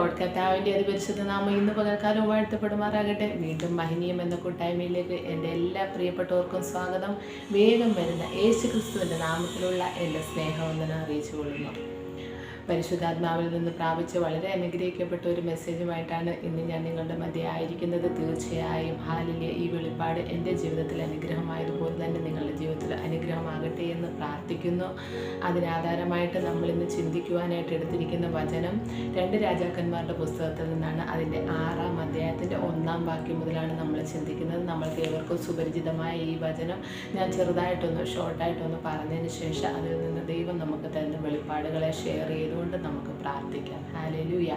Lord. കർത്താവിൻ്റെ അതിപരിശുദ്ധ നാമം ഇന്ന് പകൽക്കാലം വാഴ്ത്തപ്പെടുമാറാകട്ടെ. വീണ്ടും മഹനീയം എന്ന കൂട്ടായ്മയിലേക്ക് എൻ്റെ എല്ലാ പ്രിയപ്പെട്ടവർക്കും സ്വാഗതം. വേഗം വരുന്ന യേശു ക്രിസ്തുവിൻ്റെ നാമത്തിലുള്ള എൻ്റെ സ്നേഹവന്ദനം അറിയിച്ചു കൊള്ളുന്നു. പരിശുദ്ധാത്മാവിൽ നിന്ന് പ്രാപിച്ച് വളരെ അനുഗ്രഹിക്കപ്പെട്ട ഒരു മെസ്സേജുമായിട്ടാണ് ഇന്ന് ഞാൻ നിങ്ങളുടെ മധ്യേ ആയിരിക്കുന്നത്. തീർച്ചയായും ഹാലിലെ ഈ വെളിപ്പാട് എൻ്റെ ജീവിതത്തിൽ അനുഗ്രഹമായതുപോലെ തന്നെ നിങ്ങളുടെ ജീവിതത്തിൽ അനുഗ്രഹമാകട്ടെ എന്ന് പ്രാർത്ഥിക്കുന്നു. അതിനാധാരമായിട്ട് നമ്മളിന്ന് ചിന്തിക്കുവാനായിട്ട് എടുത്തിരിക്കുന്ന വചനം 2 രാജാക്കന്മാരുടെ പുസ്തകത്തിൽ നിന്നാണ്. അതിൻ്റെ 6-ാം അധ്യായത്തിൻ്റെ 1-ാം വാക്യം മുതലാണ് നമ്മൾ ചിന്തിക്കുന്നത്. നമ്മൾക്ക് ഏവർക്കും സുപരിചിതമായ ഈ വചനം ഞാൻ ഷോർട്ടായിട്ടൊന്ന് പറഞ്ഞതിന് ശേഷം അതിൽ നിന്ന് ദൈവം നമുക്ക് തരുന്ന വെളിപ്പാടുകളെ ഷെയർ ചെയ്തുകൊണ്ട് നമുക്ക് പ്രാർത്ഥിക്കാം. ഹല്ലേലൂയ.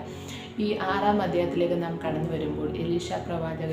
ഈ 6-ാം അധ്യായത്തിലേക്ക് നാം കടന്നു വരുമ്പോൾ എലീശ പ്രവാചക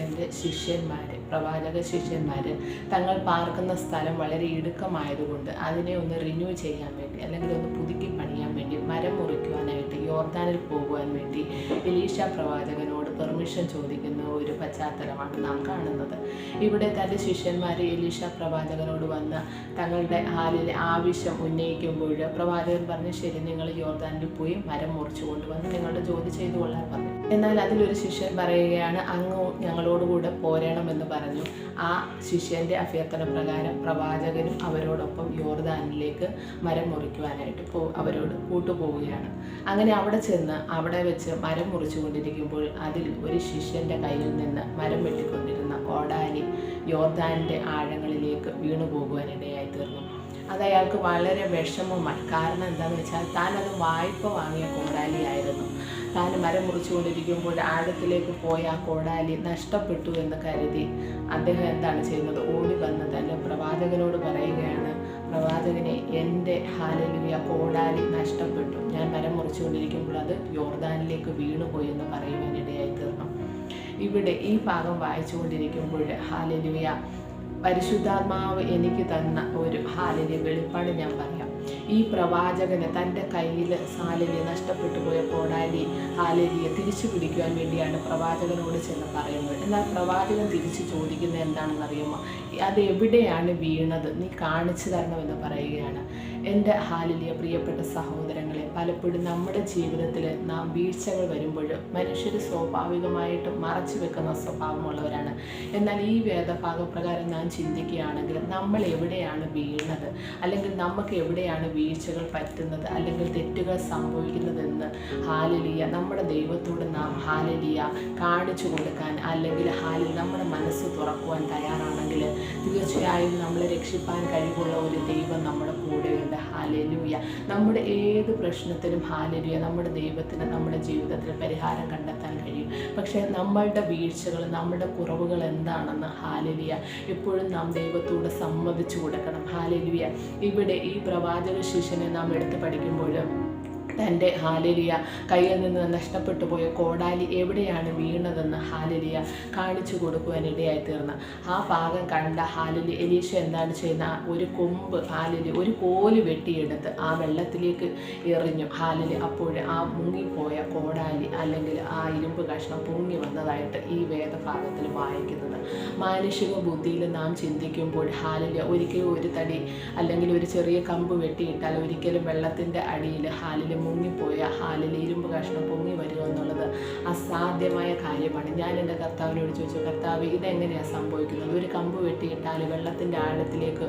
ശിഷ്യന്മാർ തങ്ങൾ പാർക്കുന്ന സ്ഥലം വളരെ ഇടുക്കമായതുകൊണ്ട് അതിനെ ഒന്ന് റിന്യൂ ചെയ്യാൻ വേണ്ടി അല്ലെങ്കിൽ ഒന്ന് പുതുക്കി പണിയാൻ വേണ്ടി മരം മുറിക്കുവാനായിട്ട് യോർദാനിൽ പോകുവാൻ വേണ്ടി എലീശ പ്രവാചകനോട് പെർമിഷൻ ചോദിക്കുന്ന ഒരു പശ്ചാത്തലമാണ് നാം കാണുന്നത്. ഇവിടെ തൻ്റെ ശിഷ്യന്മാർ എലീശ പ്രവാചകനോട് വന്ന് തങ്ങളുടെ ഹാലിലെ ആവശ്യം ഉന്നയിക്കുമ്പോൾ പ്രവാചകൻ പറഞ്ഞു, ശരി, നിങ്ങൾ യോർദാനിൽ പോയി മരം മുറിച്ചു കൊണ്ടുവന്ന് നിങ്ങളുടെ ജോലി ചെയ്തു കൊള്ളാൻ പറഞ്ഞു. എന്നാൽ അതിലൊരു ശിഷ്യൻ പറയുകയാണ്, അങ്ങ് ഞങ്ങളോടുകൂടെ പോരണമെന്ന് പറഞ്ഞു. ആ ശിഷ്യൻ്റെ അഭ്യർത്ഥന പ്രകാരം പ്രവാചകനും അവരോടൊപ്പം യോർദാനിലേക്ക് മരം മുറിക്കുവാനായിട്ട് അവരോട് കൂട്ടുപോവുകയാണ്. അങ്ങനെ അവിടെ വെച്ച് മരം മുറിച്ചുകൊണ്ടിരിക്കുമ്പോൾ അതിൽ ഒരു ശിഷ്യൻ്റെ കയ്യിൽ നിന്ന് മരം വെട്ടിക്കൊണ്ടിരുന്ന കോടാലി യോർദാനിൻ്റെ ആഴങ്ങളിലേക്ക് വീണു പോകുവാനിടയായി തീർന്നു. അത് അയാൾക്ക് വളരെ വിഷമമായി. കാരണം എന്താണെന്ന് വെച്ചാൽ താൻ അത് വായ്പ വാങ്ങിയ കോടാലിയായിരുന്നു. താൻ മരം മുറിച്ചുകൊണ്ടിരിക്കുമ്പോൾ ആഴത്തിലേക്ക് പോയ ആ കോടാലി നഷ്ടപ്പെട്ടു എന്ന് കരുതി അദ്ദേഹം എന്താണ് ചെയ്യുന്നത്? ഓടി വന്ന് തന്നെ പ്രവാചകനോട് പറയുകയാണ്, പ്രവാചകനെ, എൻ്റെ ഹല്ലേലൂയ കോടാലി നഷ്ടപ്പെട്ടു. ഞാൻ മരം മുറിച്ചുകൊണ്ടിരിക്കുമ്പോൾ അത് യോർദാനിലേക്ക് വീണുപോയി എന്ന് പറയുവാനിടയായി തീർന്നു. ഇവിടെ ഈ ഭാഗം വായിച്ചുകൊണ്ടിരിക്കുമ്പോൾ ഹല്ലേലൂയ പരിശുദ്ധാത്മാവ് എനിക്ക് തന്ന ഒരു ഹാലിലെ വെളിപ്പാട് ഞാൻ പറയാം. ഈ പ്രവാചകന് തൻ്റെ കയ്യിൽ നഷ്ടപ്പെട്ടു പോയ കോടാലി ഹാലിലിയെ തിരിച്ചു പിടിക്കുവാൻ വേണ്ടിയാണ് പ്രവാചകനോട് ചെന്ന് പറയുന്നത്. എന്നാൽ പ്രവാചകൻ തിരിച്ചു ചോദിക്കുന്നത് എന്താണെന്ന് അറിയുമോ? അത് എവിടെയാണ് വീണത്, നീ കാണിച്ചു തരണമെന്ന് പറയുകയാണ്. എൻ്റെ ഹാലിലിയ പ്രിയപ്പെട്ട സഹോദരങ്ങളെ, പലപ്പോഴും നമ്മുടെ ജീവിതത്തിൽ നാം വീഴ്ചകൾ വരുമ്പോൾ മനുഷ്യർ സ്വാഭാവികമായിട്ടും മറച്ചു വെക്കുന്ന സ്വഭാവമുള്ളവരാണ്. എന്നാൽ ഈ വേദഭാഗപ്രകാരം നാം ചിന്തിക്കുകയാണെങ്കിൽ നമ്മൾ എവിടെയാണ് വീണത്, അല്ലെങ്കിൽ നമുക്ക് എവിടെയാണ് വീഴ്ചകൾ പറ്റുന്നത്, അല്ലെങ്കിൽ തെറ്റുകൾ സംഭവിക്കുന്നതെന്ന് ഹാലലിയ നമ്മുടെ ദൈവത്തോട് നാം ഹാലലിയ കാണിച്ചു കൊടുക്കാൻ, അല്ലെങ്കിൽ നമ്മുടെ മനസ്സ് തുറക്കുവാൻ തയ്യാറാണെങ്കിൽ തീർച്ചയായും നമ്മളെ രക്ഷിപ്പാൻ കഴിവുള്ള ഒരു ദൈവം നമ്മുടെ കൂടെയുണ്ട്. ഹാലലൂയ. നമ്മുടെ ഏത് പ്രശ്നത്തിനും ഹാലലൂയ നമ്മുടെ ദൈവത്തിന് നമ്മുടെ ജീവിതത്തിൽ പരിഹാരം കണ്ടെത്താൻ കഴിയും. പക്ഷേ നമ്മളുടെ വീഴ്ചകൾ, നമ്മുടെ കുറവുകൾ എന്താണെന്ന് ഹാലലൂയ എപ്പോഴും നാം ദൈവത്തോട് സമ്മതിച്ചു കൊടുക്കണം. ഹാലലൂയ. ഇവിടെ ഈ പ്രവാചക ശിഷ്യനെ നാം എടുത്ത് പഠിക്കുമ്പോൾ തൻ്റെ ഹാലലിയ കയ്യിൽ നിന്ന് നഷ്ടപ്പെട്ടു പോയ കോടാലി എവിടെയാണ് വീണതെന്ന് ഹാലലിയ കാണിച്ചു കൊടുക്കുവാനിടയായി തീർന്ന ആ ഭാഗം കണ്ട ഹാലലി എലീശ എന്താണ് ചെയ്യുന്ന, ഒരു കൊമ്പ് ഒരു കോല് വെട്ടിയെടുത്ത് ആ വെള്ളത്തിലേക്ക് എറിഞ്ഞു. ഹാലലി അപ്പോൾ ആ മുങ്ങിപ്പോയ കോടാലി അല്ലെങ്കിൽ ആ ഇരുമ്പ് കഷ്ണം പൊങ്ങി വന്നതായിട്ട് ഈ വേദഭാഗത്തിൽ വായിക്കുന്നത്. മാനുഷിക ബുദ്ധിയിൽ നാം ചിന്തിക്കുമ്പോൾ ഹാലലിയ ഒരിക്കലും ഒരു തടി അല്ലെങ്കിൽ ഒരു ചെറിയ കമ്പ് വെട്ടിയിട്ടാൽ ഒരിക്കലും വെള്ളത്തിൻ്റെ അടിയിൽ ഹാലിൽ മുങ്ങിപ്പോയ ഹാലിൽ ഇരുമ്പ് കഷ്ണം പൊങ്ങി വരിക എന്നുള്ളത് അസാധ്യമായ കാര്യമാണ്. ഞാൻ എൻ്റെ കർത്താവിനോട് ചോദിച്ചു, കർത്താവ്, ഇതെങ്ങനെയാണ് സംഭവിക്കുന്നത്? ഒരു കമ്പ് വെട്ടിയിട്ടാൽ വെള്ളത്തിൻ്റെ ആഴത്തിലേക്ക്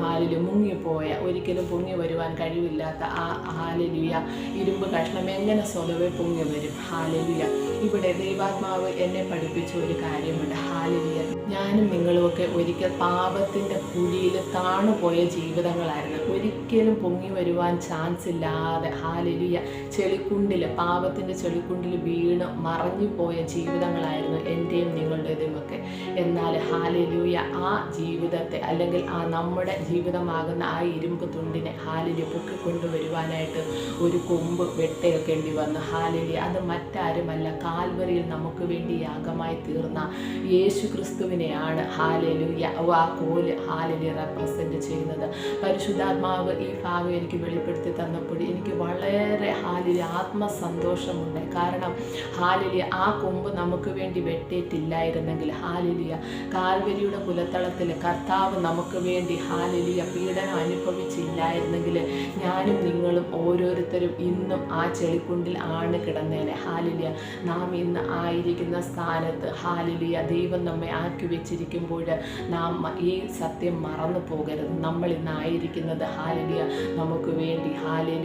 ഹാലിൽ മുങ്ങിപ്പോയ, ഒരിക്കലും പൊങ്ങി വരുവാൻ കഴിവില്ലാത്ത ആ ഹാലലിയ ഇരുമ്പ് കഷ്ണം എങ്ങനെ സ്വതവേ പൊങ്ങി വരും? ഹാലലിയ. ഇവിടെ ദൈവാത്മാവ് എന്നെ പഠിപ്പിച്ച ഒരു കാര്യമുണ്ട്. ഹാലലിയ, ഞാനും നിങ്ങളുമൊക്കെ ഒരിക്കൽ പാപത്തിൻ്റെ കുഴിയിൽ താണുപോയ ജീവിതങ്ങളായിരുന്നു. ഒരിക്കലും പൊങ്ങി വരുവാൻ ചാൻസ് ഇല്ലാതെ ഹാലലിയ ചെളിക്കുണ്ടിൽ, പാപത്തിൻ്റെ ചെളിക്കുണ്ടിൽ വീണ് മറഞ്ഞു പോയ ജീവിതങ്ങളായിരുന്നു എൻ്റെയും നിങ്ങളുടേതുമൊക്കെ. എന്നാൽ ഹാലലിയ ആ ജീവിതത്തെ അല്ലെങ്കിൽ ആ നമ്മുടെ ജീവിതമാകുന്ന ആ ഇരുമ്പ് തുണ്ടിനെ ഹാലലിയ പൊക്കിക്കൊണ്ടുവരുവാനായിട്ട് ഒരു കൊമ്പ് വെട്ടേൽക്കേണ്ടി വന്നു. ഹാലലിയ അത് മറ്റാരുമല്ല, കാൽവറിയിൽ നമുക്ക് വേണ്ടി യാഗമായി തീർന്ന യേശു ക്രിസ്തുവിനെയാണ് ഹാലലിയ ആ കോല് ഹാലലിയ റെപ്രസെൻ്റ് ചെയ്യുന്നത്. പരിശുദ്ധാത്മാവ് ഈ ഭാഗം എനിക്ക് വെളിപ്പെടുത്തി തന്നപ്പോൾ എനിക്ക് വളരെ വളരെ ഹാലിയ ആത്മസന്തോഷമുണ്ട്. കാരണം ഹാലിയ ആ കൊമ്പ് നമുക്ക് വേണ്ടി വെട്ടേറ്റില്ലായിരുന്നെങ്കിൽ, ഹാലിയ കാൽവരിയുടെ കുലത്തളത്തിൽ കർത്താവ് നമുക്ക് വേണ്ടി ഹാലിയ പീഡനം അനുഭവിച്ചില്ലായിരുന്നെങ്കിൽ ഞാനും നിങ്ങളും ഓരോരുത്തരും ഇന്നും ആ ചെളിക്കുണ്ടിൽ ആണ് കിടന്നേനെ. ഹാലിയ നാം ഇന്ന് ആയിരിക്കുന്ന സ്ഥാനത്ത് ഹാലിയ ദൈവം നമ്മെ ആക്കി വെച്ചിരിക്കുമ്പോൾ നാം ഈ സത്യം മറന്നു പോകരുത്. നമ്മൾ ഇന്നായിരിക്കുന്നത് ഹാലിയ നമുക്ക് വേണ്ടി. ഹാലിയ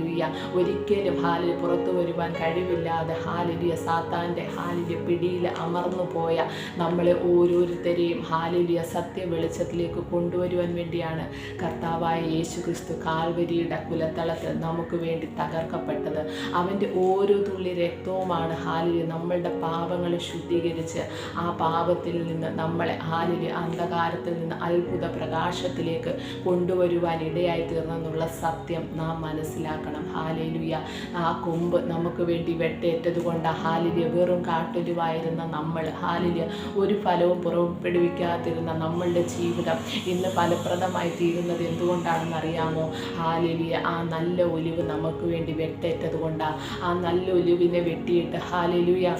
ഒരിക്കലും ഹാലിയ പുറത്തു വരുവാൻ കഴിവില്ലാതെ ഹാലിയ സാത്താൻ്റെ ഹാലിയ പിടിയിൽ അമർന്നു പോയ നമ്മളെ ഓരോരുത്തരെയും ഹാലിയ സത്യ വെളിച്ചത്തിലേക്ക് കൊണ്ടുവരുവാൻ വേണ്ടിയാണ് കർത്താവായ യേശു ക്രിസ്തു കാൽവരിയുടെ കുലത്തളത്തിൽ നമുക്ക് വേണ്ടി തകർക്കപ്പെട്ടത്. അവൻ്റെ ഓരോ തുള്ളി രക്തവുമാണ് ഹാലിയ നമ്മളുടെ പാപങ്ങളെ ശുദ്ധീകരിച്ച് ആ പാപത്തിൽ നിന്ന് നമ്മളെ ഹാലിയ അന്ധകാരത്തിൽ നിന്ന് അത്ഭുത പ്രകാശത്തിലേക്ക് കൊണ്ടുവരുവാൻ ഇടയായി തീർന്നെന്നുള്ള സത്യം നാം മനസ്സിലാക്കണം. ഹാലേലുയ ആ കൊമ്പ് നമുക്ക് വേണ്ടി വെട്ടേറ്റത് കൊണ്ട് ഹാലിയ വെറും കാട്ടൊലിവായിരുന്ന നമ്മൾ, ഹാലിയ ഒരു ഫലവും പുറപ്പെടുവിക്കാതിരുന്ന നമ്മളുടെ ജീവിതം ഇന്ന് ഫലപ്രദമായി തീരുന്നത് എന്തുകൊണ്ടാണെന്ന് അറിയാമോ? ഹാലിയ ആ നല്ല ഒലിവ് നമുക്ക് വേണ്ടി വെട്ടേറ്റത് കൊണ്ടാണ്. ആ നല്ല ഒലിവിനെ വെട്ടിയിട്ട് ഹാലിയ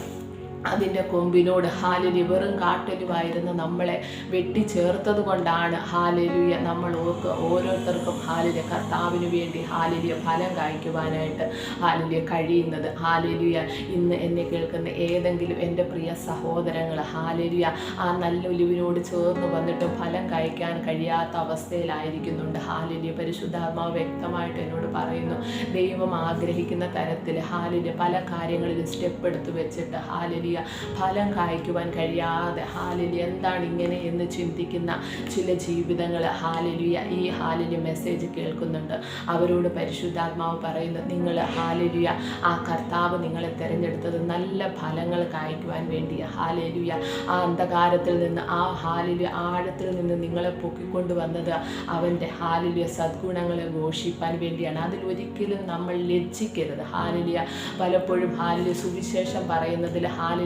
അതിൻ്റെ കൊമ്പിനോട് ഹാലിയ വെറും കാട്ടൊലിവായിരുന്ന നമ്മളെ വെട്ടിച്ചേർത്തത് കൊണ്ടാണ് ഹാലിയ നമ്മൾ ഓരോരുത്തർക്കും ഹാലിയ കർത്താവിന് വേണ്ടി ഹാലിയ ഫലം കായ്ക്കുവാനായിട്ട് ഹാലിയ കഴിയുന്നത്. ഹാലിയ ഇന്ന് എന്നെ കേൾക്കുന്ന ഏതെങ്കിലും എൻ്റെ പ്രിയ സഹോദരങ്ങൾ ഹാലിയ ആ നല്ല ഒലിവിനോട് ചേർന്ന് വന്നിട്ടും ഫലം കായ്ക്കാൻ കഴിയാത്ത അവസ്ഥയിലായിരിക്കുന്നുണ്ട്. ഹാലിയ പരിശുദ്ധാത്മാവ് വ്യക്തമായിട്ട് എന്നോട് പറയുന്നു, ദൈവം ആഗ്രഹിക്കുന്ന തരത്തിൽ ഹാലിയ പല കാര്യങ്ങളിലും സ്റ്റെപ്പ് എടുത്ത് വെച്ചിട്ട് ഹാലിയ ഫലം കായ്ക്കുവാൻ കഴിയാതെ ഹാലിയ എന്താണ് ഇങ്ങനെ എന്ന് ചിന്തിക്കുന്ന ചില ജീവിതങ്ങൾ ഹാലിയ ഈ ഹാലിയ മെസ്സേജ് കേൾക്കുന്നുണ്ട്. അവരോട് പരിശുദ്ധാത്മാവ് പറയുന്നു, നിങ്ങൾ ഹാലിയ ആ കർത്താവ് നിങ്ങളെ തിരഞ്ഞെടുത്തത് നല്ല ഫലങ്ങൾ കായ്ക്കുവാൻ വേണ്ടി. ഹാലിയ ആ അന്ധകാരത്തിൽ നിന്ന് ആ ഹാലിയ ആഴത്തിൽ നിന്ന് നിങ്ങളെ പൊക്കിക്കൊണ്ടുവന്നത് അവൻ്റെ ഹാലിയ സദ്ഗുണങ്ങളെ ഘോഷിപ്പാൻ വേണ്ടിയാണ്. അതിലൊരിക്കലും നമ്മൾ ലജ്ജിക്കരുത്. ഹാലിയ പലപ്പോഴും ഹാലിയ സുവിശേഷം പറയുന്നതിൽ ഹാലിയ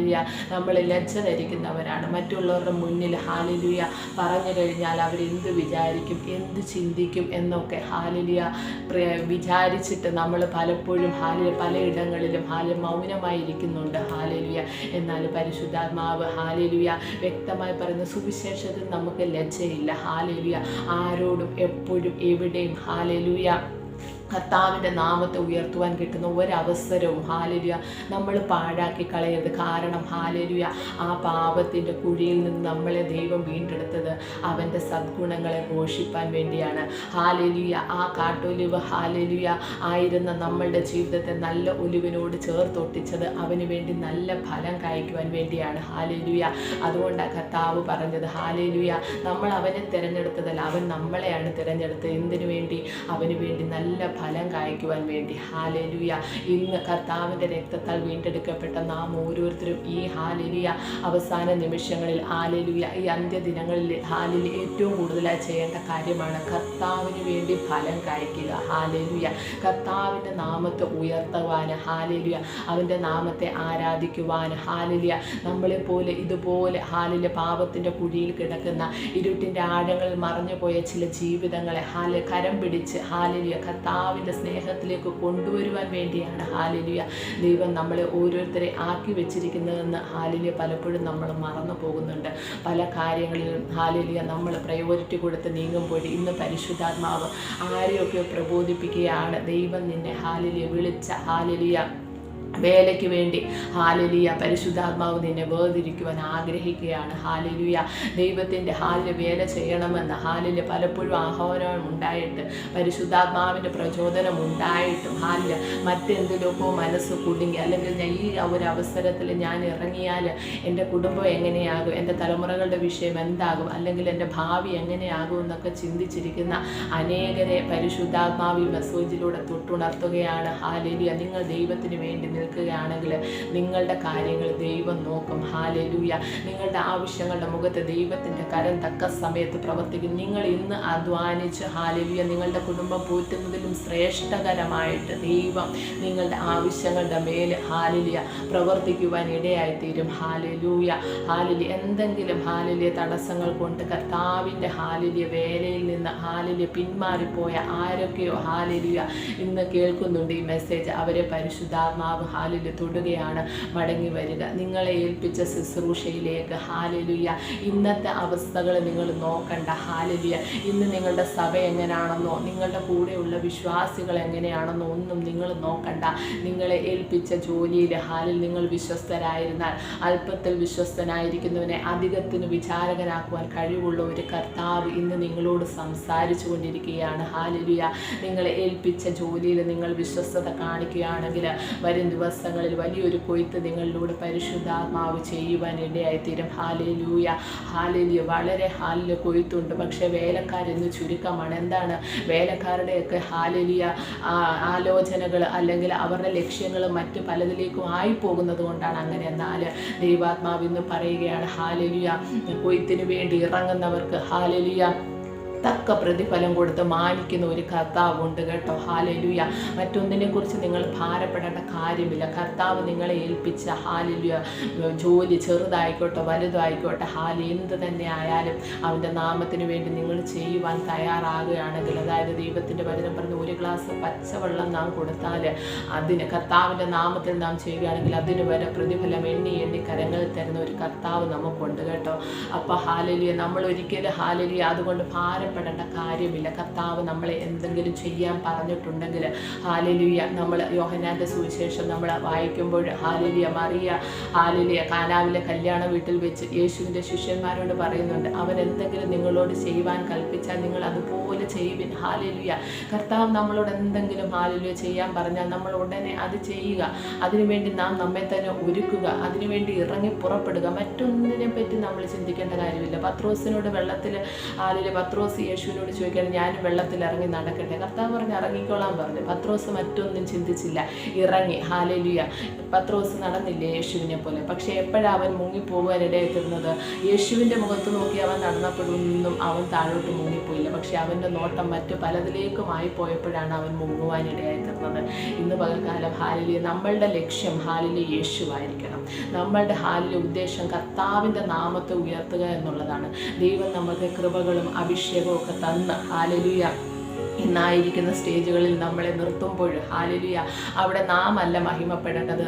നമ്മൾ ലജ്ജ ധരിക്കുന്നവരാണ്. മറ്റുള്ളവരുടെ മുന്നിൽ ഹാലിയ പറഞ്ഞു കഴിഞ്ഞാൽ അവരെന്ത് വിചാരിക്കും, എന്ത് ചിന്തിക്കും എന്നൊക്കെ ഹാലിയ വിചാരിച്ചിട്ട് നമ്മൾ പലപ്പോഴും ഹാലിയ പലയിടങ്ങളിലും ഹാലിയ മൗനമായിരിക്കുന്നുണ്ട്. ഹാലിയ എന്നാൽ പരിശുദ്ധാത്മാവ് ഹാലിയ വ്യക്തമായി പറയുന്ന സുവിശേഷത്തിൽ നമുക്ക് ലജ്ജയില്ല. ഹാലിയ ആരോടും എപ്പോഴും എവിടെയും ഹാലിയ കർത്താവിൻ്റെ നാമത്തെ ഉയർത്തുവാൻ കിട്ടുന്ന ഒരവസരവും ഹാലിയ നമ്മൾ പാഴാക്കി കളയരുത്. കാരണം ഹാലിയ ആ പാപത്തിൻ്റെ കുഴിയിൽ നിന്ന് നമ്മളെ ദൈവം വീണ്ടെടുത്തത് അവൻ്റെ സദ്ഗുണങ്ങളെ ഘോഷിപ്പാൻ വേണ്ടിയാണ്. ഹാലിയ ആ കാട്ടൊലിവ് ഹാലിയ ആയിരുന്ന നമ്മളുടെ ജീവിതത്തെ നല്ല ഒലിവിനോട് ചേർത്തൊട്ടിച്ചത് അവന് വേണ്ടി നല്ല ഫലം കായ്ക്കുവാൻ വേണ്ടിയാണ്. ഹാലിയ അതുകൊണ്ടാണ് കർത്താവ് പറഞ്ഞത്, ഹാലിയ നമ്മൾ അവനെ തിരഞ്ഞെടുത്തതല്ല, അവൻ നമ്മളെയാണ് തിരഞ്ഞെടുത്തത്. എന്തിനു വേണ്ടി? അവന് വേണ്ടി നല്ല ഫലം കായ്ക്കുവാൻ വേണ്ടി. ഹാലിയ ഇന്ന് കർത്താവിൻ്റെ രക്തത്താൽ വീണ്ടെടുക്കപ്പെട്ട നാം ഓരോരുത്തരും ഈ ഹാലിയ അവസാന നിമിഷങ്ങളിൽ ഹാലിയ ഈ അന്ത്യദിനങ്ങളിൽ ഹാലിയ ഏറ്റവും കൂടുതലായി ചെയ്യേണ്ട കാര്യമാണ് കർത്താവിന് വേണ്ടി ഫലം കായ്ക്കുക. ഹാലിയ കർത്താവിൻ്റെ നാമത്തെ ഉയർത്തുവാൻ, ഹാലിയ അവൻ്റെ നാമത്തെ ആരാധിക്കുവാൻ, ഹാലിയ നമ്മളെപ്പോലെ ഇതുപോലെ ഹാലിയ പാപത്തിൻ്റെ കുഴിയിൽ കിടക്കുന്ന ഇരുട്ടിൻ്റെ ആഴങ്ങളിൽ മറഞ്ഞു പോയ ചില ജീവിതങ്ങളെ ഹാലിയ കരം പിടിച്ച് ഹാലിയ കർത്താവിൻ്റെ സ്നേഹത്തിലേക്ക് കൊണ്ടുവരുവാൻ വേണ്ടിയാണ് ഹാലിയ ദൈവം നമ്മളെ ഓരോരുത്തരെ ആക്കി വെച്ചിരിക്കുന്നതെന്ന് ഹാലിയ പലപ്പോഴും നമ്മൾ മറന്നു പോകുന്നുണ്ട്. പല കാര്യങ്ങളിലും ഹാലിയ നമ്മൾ പ്രയോറിറ്റി കൊടുത്ത് നീങ്ങുമ്പോൾ ഇന്ന് പരിശുദ്ധാത്മാവ് ആരെയൊക്കെ പ്രബോധിപ്പിക്കുകയാണ്, ദൈവം നിന്നെ ഹാലിയ വിളിച്ച ഹാലിയ വേലയ്ക്ക് വേണ്ടി ഹാലിയ പരിശുദ്ധാത്മാവ് നിന്നെ വേർതിരിക്കുവാൻ ആഗ്രഹിക്കുകയാണ്. ഹാലിയ ദൈവത്തിൻ്റെ ഹാലിയ വേല ചെയ്യണമെന്ന് ഹാലിയ പലപ്പോഴും ആഹ്വാനം ഉണ്ടായിട്ട് പരിശുദ്ധാത്മാവിൻ്റെ പ്രചോദനം ഉണ്ടായിട്ടും ഹാലിയ മറ്റെന്തിലൊക്കെ മനസ്സ് കുടുങ്ങി, അല്ലെങ്കിൽ ഈ ഒരു അവസരത്തിൽ ഞാൻ ഇറങ്ങിയാൽ എൻ്റെ കുടുംബം എങ്ങനെയാകും, എൻ്റെ തലമുറകളുടെ വിഷയം എന്താകും, അല്ലെങ്കിൽ എൻ്റെ ഭാവി എങ്ങനെയാകും എന്നൊക്കെ ചിന്തിച്ചിരിക്കുന്ന അനേകരെ പരിശുദ്ധാത്മാവ് ഈ മെസ്സേജിലൂടെ തൊട്ടുണർത്തുകയാണ്. ഹാലിയ നിങ്ങൾ ദൈവത്തിന് വേണ്ടി നിൽക്കുകയാണെങ്കിൽ നിങ്ങളുടെ കാര്യങ്ങൾ ദൈവം നോക്കും. ഹാലേലൂയ. നിങ്ങളുടെ ആവശ്യങ്ങളുടെ മുഖത്ത് ദൈവത്തിൻ്റെ കരം തക്ക സമയത്ത് പ്രവർത്തിക്കും. നിങ്ങൾ ഇന്ന് അധ്വാനിച്ച് ഹാലേലൂയ നിങ്ങളുടെ കുടുംബം പോറ്റുന്നതിലും ശ്രേഷ്ഠകരമായിട്ട് ദൈവം നിങ്ങളുടെ ആവശ്യങ്ങളുടെ മേൽ ഹാലേലൂയ പ്രവർത്തിക്കുവാൻ ഇടയായിത്തീരും. ഹാലേലൂയ. ഹാലേലൂയ. എന്തെങ്കിലും ഹാലേലൂയ തടസ്സങ്ങൾ കൊണ്ട് കർത്താവിൻ്റെ ഹാലേലൂയ വേലയിൽ നിന്ന് ഹാലേലൂയ പിന്മാറിപ്പോയ ആരൊക്കെയോ ഹാലേലൂയ ഇന്ന് കേൾക്കുന്നുണ്ട് ഈ മെസ്സേജ്. അവരെ പരിശുദ്ധാത്മാവ് ഹാലേലൂയ തൊടുകയാണ്. മടങ്ങി വരിക നിങ്ങളെ ഏൽപ്പിച്ച ശുശ്രൂഷയിലേക്ക്. ഹാലേലൂയ. ഇന്നത്തെ അവസ്ഥകൾ നിങ്ങൾ നോക്കണ്ട. ഹാലേലൂയ. ഇന്ന് നിങ്ങളുടെ സഭ എങ്ങനെയാണെന്നോ നിങ്ങളുടെ കൂടെയുള്ള വിശ്വാസികൾ എങ്ങനെയാണെന്നോ ഒന്നും നിങ്ങൾ നോക്കണ്ട. നിങ്ങളെ ഏൽപ്പിച്ച ജോലിയിൽ ഹാലിൽ നിങ്ങൾ വിശ്വസ്തരായിരുന്നാൽ അല്പത്തിൽ വിശ്വസ്തനായിരിക്കുന്നവനെ അധികത്തിന് വിചാരകനാക്കുവാൻ കഴിവുള്ള ഒരു കർത്താവ് ഇന്ന് നിങ്ങളോട് സംസാരിച്ചു കൊണ്ടിരിക്കുകയാണ്. ഹാലേലൂയ. നിങ്ങളെ ഏൽപ്പിച്ച ജോലിയിൽ നിങ്ങൾ വിശ്വസ്തത കാണിക്കുകയാണെങ്കിൽ വരും ദിവസങ്ങളിൽ വലിയൊരു കൊയ്ത്ത് നിങ്ങളിലൂടെ പരിശുദ്ധാത്മാവ് ചെയ്യുവാൻ ഇടയായിത്തീരും. ഹാലേലൂയ. ഹാലേലൂയ. വളരെ ഹാലിൽ കൊയ്ത്തുണ്ട്, പക്ഷേ വേലക്കാരിന്ന് ചുരുക്കമാണ്. എന്താണ് വേലക്കാരുടെയൊക്കെ ഹാലേലൂയ ആലോചനകൾ അല്ലെങ്കിൽ അവരുടെ ലക്ഷ്യങ്ങൾ മറ്റു പലതിലേക്കും ആയി പോകുന്നത് കൊണ്ടാണ് അങ്ങനെ. എന്നാൽ ദൈവാത്മാവ് ഇന്ന് പറയുകയാണ് ഹാലേലൂയ കൊയ്ത്തിന് വേണ്ടി ഇറങ്ങുന്നവർക്ക് ഹാലേലൂയ തക്ക പ്രതിഫലം കൊടുത്ത് മാനിക്കുന്ന ഒരു കർത്താവുണ്ട് കേട്ടോ. ഹാലേലൂയ. മറ്റൊന്നിനെ കുറിച്ച് നിങ്ങൾ ഭാരപ്പെടേണ്ട കാര്യമില്ല. കർത്താവ് നിങ്ങളെ ഏൽപ്പിച്ച ഹാലേലൂയ ജോലി ചെറുതായിക്കോട്ടെ വലുതായിക്കോട്ടെ എന്ത് തന്നെ ആയാലും അവൻ്റെ നാമത്തിന് വേണ്ടി നിങ്ങൾ ചെയ്യുവാൻ തയ്യാറാകുകയാണെങ്കിൽ, അതായത് ദൈവത്തിൻ്റെ വചനം പറഞ്ഞ് ഒരു ഗ്ലാസ് പച്ചവെള്ളം നാം കൊടുത്താൽ അതിന് കർത്താവിൻ്റെ നാമത്തിൽ നാം ചെയ്യുകയാണെങ്കിൽ അതിന് വരെ പ്രതിഫലം എണ്ണി എണ്ണി കരങ്ങളിൽ തരുന്ന ഒരു കർത്താവ് നമുക്കുണ്ട് കേട്ടോ. അപ്പോൾ ഹാലേലൂയ നമ്മൾ ഒരിക്കലും ഹാലേലൂയ അതുകൊണ്ട് പെടേണ്ട കാര്യമില്ല. കർത്താവ് നമ്മളെ എന്തെങ്കിലും ചെയ്യാൻ പറഞ്ഞിട്ടുണ്ടെങ്കിൽ ഹാലേലൂയ നമ്മൾ യോഹന്നാന്റെ സുവിശേഷം നമ്മൾ വായിക്കുമ്പോൾ ഹാലേലൂയ മറിയ ഹാലേലൂയ കാനാവിലെ കല്യാണ വീട്ടിൽ വെച്ച് യേശുവിൻ്റെ ശിഷ്യന്മാരോട് പറയുന്നുണ്ട്, അവൻ എന്തെങ്കിലും നിങ്ങളോട് ചെയ്യുവാൻ കൽപ്പിച്ചാൽ നിങ്ങൾ അതുപോലെ ചെയ്യുവിൻ. ഹാലേലൂയ. കർത്താവ് നമ്മളോട് എന്തെങ്കിലും ഹാലേലൂയ ചെയ്യാൻ പറഞ്ഞാൽ നമ്മൾ ഉടനെ അത് ചെയ്യുക. അതിനുവേണ്ടി നാം നമ്മെ തന്നെ ഒരുക്കുക, അതിനുവേണ്ടി ഇറങ്ങി പുറപ്പെടുക. മറ്റൊന്നിനെ പറ്റി നമ്മൾ ചിന്തിക്കേണ്ട കാര്യമില്ല. പത്രോസിനോട് വെള്ളത്തിൽ ഹാലേലൂയ പത്രോസ് യേശുവിനോട് ചോദിക്കുകയാണ്, ഞാൻ വെള്ളത്തിൽ ഇറങ്ങി നടക്കട്ടെ? കർത്താവ് പറഞ്ഞ് ഇറങ്ങിക്കോളാൻ പറഞ്ഞു. പത്രോസ് മറ്റൊന്നും ചിന്തിച്ചില്ല, ഇറങ്ങി. ഹാലേലൂയ. പത്രോസ് നടന്നില്ലേ യേശുവിനെ പോലെ? പക്ഷേ എപ്പോഴാണ് അവൻ മുങ്ങിപ്പോകാനിടയായിത്തീർന്നത്? യേശുവിൻ്റെ മുഖത്ത് നോക്കി അവൻ നടന്നപ്പോഴൊന്നും അവൻ താഴോട്ട് മുങ്ങിപ്പോയില്ല. പക്ഷെ അവൻ്റെ നോട്ടം മറ്റു പലതിലേക്കുമായി പോയപ്പോഴാണ് അവൻ മുങ്ങുവാനിടയായിത്തീർന്നത്. ഇന്ന് പകൽക്കാലം ഹാലേലൂയ നമ്മളുടെ ലക്ഷ്യം ഹാലേലൂയ യേശുവായിരിക്കണം. നമ്മളുടെ ഹാലേലൂയ ഉദ്ദേശം കർത്താവിൻ്റെ നാമത്തെ ഉയർത്തുക എന്നുള്ളതാണ്. ദൈവം നമുക്ക് കൃപകളും അഭിഷേകവും ഒക്കെ തന്ന് ഹാലേലൂയ ഇന്നായിരിക്കുന്ന സ്റ്റേജുകളിൽ നമ്മളെ നിർത്തുമ്പോൾ ഹാലേലൂയ അവിടെ നാം അല്ല മഹിമപ്പെടേണ്ടത്,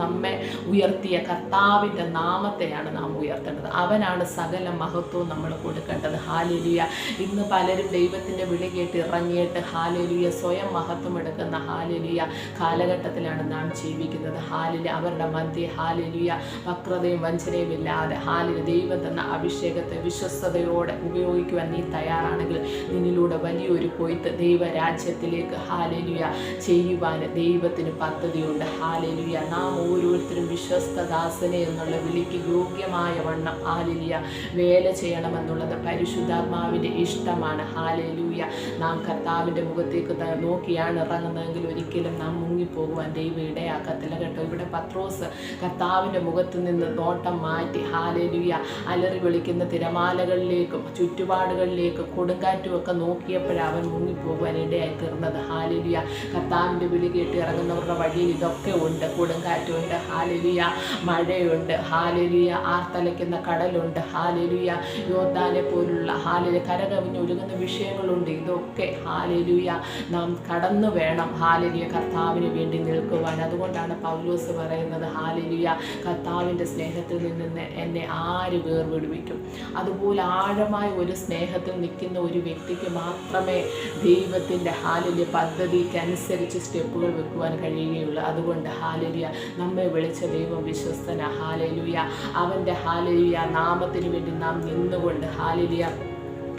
നമ്മെ ഉയർത്തിയ കർത്താവിൻ്റെ നാമത്തെയാണ് നാം ഉയർത്തേണ്ടത്. അവനാണ് സകല മഹത്വവും നമ്മൾ കൊടുക്കേണ്ടത്. ഹാലേലൂയ. ഇന്ന് പലരും ദൈവത്തിൻ്റെ വിളി കേട്ട് ഇറങ്ങിയിട്ട് ഹാലേലൂയ സ്വയം മഹത്വം എടുക്കുന്ന ഹാലേലൂയ കാലഘട്ടത്തിലാണ് നാം ജീവിക്കുന്നത്. ഹാലേലൂയ അവരുടെ മധ്യേ ഹാലേലൂയ വക്രതയും വഞ്ചനയും ഇല്ലാതെ ഹാലേലൂയ ദൈവം തന്ന അഭിഷേകത്തെ വിശ്വസ്തയോടെ ഉപയോഗിക്കുവാൻ നീ തയ്യാറാണെങ്കിൽ നിന്നിലൂടെ വലിയൊരു കൊയ്ത്ത് ദൈവരാജ്യത്തിലേക്ക് ഹാലേലൂയ ചെയ്യുവാൻ ദൈവത്തിന് പദ്ധതിയുണ്ട്. ഹാലേലൂയ. നാം ഓരോരുത്തരും വിശ്വസ്തദാസനെ എന്നുള്ള വിളിക്ക് യോഗ്യമായ വണ്ണം ഹാലേലൂയ വേല ചെയ്യണമെന്നുള്ളത് പരിശുദ്ധാത്മാവിൻ്റെ ഇഷ്ടമാണ്. ഹാലേലൂയ. നാം കർത്താവിൻ്റെ മുഖത്തേക്ക് നോക്കിയാണ് ഇറങ്ങുന്നതെങ്കിൽ ഒരിക്കലും നാം മുങ്ങിപ്പോകുവാൻ ദൈവം ഇടയാക്കത്തില്ല കേട്ടോ. ഇവിടെ പത്രോസ് കർത്താവിൻ്റെ മുഖത്ത് നിന്ന് നോട്ടം മാറ്റി ഹാലേലൂയ അലറി വിളിക്കുന്ന തിരമാലകളിലേക്കും ചുറ്റുപാടുകളിലേക്കും കൊടുങ്കാറ്റും ഒക്കെ നോക്കിയപ്പോഴാണ് അവൻ മുങ്ങിപ്പോകുവാൻ ഇടയായി തീർന്നത്. ഹാലേലൂയ. കർത്താവിൻ്റെ വിളി കേട്ട് ഇറങ്ങുന്നവരുടെ വഴിയിൽ ഇതൊക്കെ ഉണ്ട്. കൊടുങ്കാറ്റുണ്ട്, ഹാലേലൂയ മഴയുണ്ട്, ഹാലേലൂയ ആർത്തലയ്ക്കുന്ന കടലുണ്ട്, ഹാലേലൂയ യോർദാനെ പോലുള്ള ഹാലേലൂയ കരകവിഞ്ഞൊഴുകുന്ന വിഷയങ്ങളുണ്ട്. ഇതൊക്കെ ഹാലേലൂയ നാം കടന്നു വേണം ഹാലേലൂയ കർത്താവിന് വേണ്ടി നിൽക്കുവാൻ. അതുകൊണ്ടാണ് പൗലോസ് പറയുന്നത് ഹാലേലൂയ കർത്താവിൻ്റെ സ്നേഹത്തിൽ നിന്ന് എന്നെ ആര് വേർവിടുവിക്കും? അതുപോലെ ആഴമായ ഒരു സ്നേഹത്തിൽ നിൽക്കുന്ന ഒരു വ്യക്തിക്ക് മാത്രമേ ദൈവത്തിൻ്റെ ഹാലേലൂയ പദ്ധതിക്ക് അനുസരിച്ച് സ്റ്റെപ്പുകൾ വെക്കുവാൻ കഴിയുകയുള്ളൂ. അതുകൊണ്ട് ഹാലേലൂയ നമ്മെ വിളിച്ച ദൈവം വിശ്വസ്തന. ഹാലേലൂയ അവൻ്റെ ഹാലേലൂയ നാമത്തിന് വേണ്ടി നാം നിന്നുകൊണ്ട് ഹാലേലൂയ